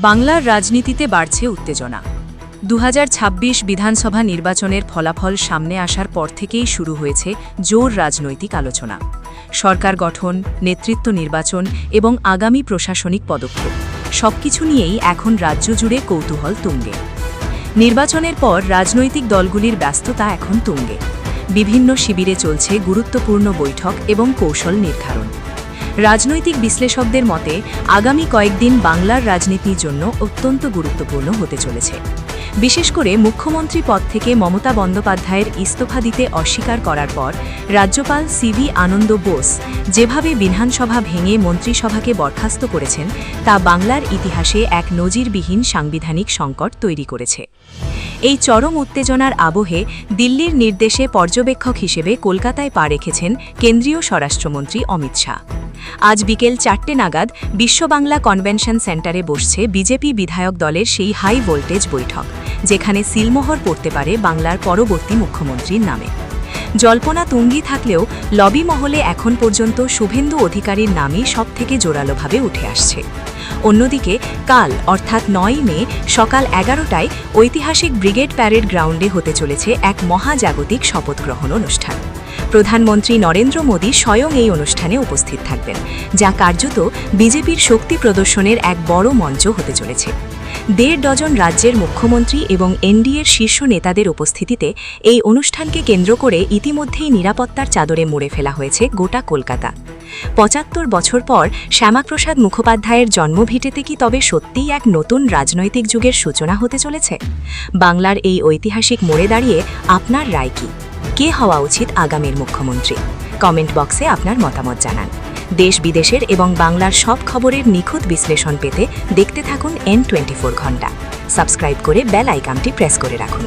বাংলার রাজনীতিতে বাড়ছে উত্তেজনা। 2026 বিধানসভা নির্বাচনের ফলাফল সামনে আসার পর থেকেই শুরু হয়েছে জোর রাজনৈতিক আলোচনা। সরকার গঠন, নেতৃত্ব নির্বাচন এবং আগামী প্রশাসনিক পদক্ষেপ সবকিছু নিয়েই এখন রাজ্য জুড়ে কৌতূহল তুঙ্গে। নির্বাচনের পর রাজনৈতিক দলগুলির ব্যস্ততা এখন তুঙ্গে। বিভিন্ন শিবিরে চলছে গুরুত্বপূর্ণ বৈঠক এবং কৌশল নির্ধারণ। রাজনৈতিক বিশ্লেষকদের মতে আগামী কয়েকদিন বাংলার রাজনীতির জন্য অত্যন্ত গুরুত্বপূর্ণ হতে চলেছে। বিশেষ করে মুখ্যমন্ত্রী পদ থেকে মমতা বন্দ্যোপাধ্যায়ের ইস্তফা দিতে অস্বীকার করার পর রাজ্যপাল সিভি আনন্দ বোস যেভাবে বিধানসভা ভেঙে মন্ত্রিসভাকে বরখাস্ত করেছেন তা বাংলার ইতিহাসে এক নজিরবিহীন সাংবিধানিক সংকট তৈরি করেছে। এই চরম উত্তেজনার আবহে দিল্লির নির্দেশে পর্যবেক্ষক হিসেবে কলকাতায় পা রেখেছেন কেন্দ্রীয় স্বরাষ্ট্রমন্ত্রী অমিত শাহ। আজ বিকেল 4টে নাগাদ বিশ্ববাংলা কনভেনশন সেন্টারে বসছে বিজেপি বিধায়ক দলের সেই হাই ভোল্টেজ বৈঠক, যেখানে সিলমোহর পড়তে পারে বাংলার পরবর্তী মুখ্যমন্ত্রীর নামে। জল্পনা তুঙ্গি থাকলেও লবি মহলে এখন পর্যন্ত শুভেন্দু অধিকারীর নামই সবথেকে জোরালোভাবে উঠে আসছে। অন্যদিকে কাল অর্থাৎ 9 মে সকাল 11টায় ঐতিহাসিক ব্রিগেড প্যারেড গ্রাউন্ডে হতে চলেছে এক মহাজাগতিক শপথগ্রহণ অনুষ্ঠান। প্রধানমন্ত্রী নরেন্দ্র মোদী স্বয়ং এই অনুষ্ঠানে উপস্থিত থাকবেন, যা কার্যত বিজেপির শক্তি প্রদর্শনের এক বড় মঞ্চ হতে চলেছে। 1.5 ডজন রাজ্যের মুখ্যমন্ত্রী এবং এনডিএর শীর্ষ নেতাদের উপস্থিতিতে এই অনুষ্ঠানকে কেন্দ্র করে ইতিমধ্যেই নিরাপত্তার চাদরে মুড়ে ফেলা হয়েছে গোটা কলকাতা। 75 বছর পর শ্যামাপ্রসাদ মুখোপাধ্যায়ের জন্মভিটেতে কি তবে সত্যিই এক নতুন রাজনৈতিক যুগের সূচনা হতে চলেছে? বাংলার এই ঐতিহাসিক মোড়ে দাঁড়িয়ে আপনার রায় কি? কে হওয়া উচিত আগামীর মুখ্যমন্ত্রী? কমেন্ট বক্সে আপনার মতামত জানান। দেশ বিদেশের এবং বাংলার সব খবরের নিখুঁত বিশ্লেষণ পেতে দেখতে থাকুন N24 ঘণ্টা। সাবস্ক্রাইব করে বেল আইকনটি প্রেস করে রাখুন।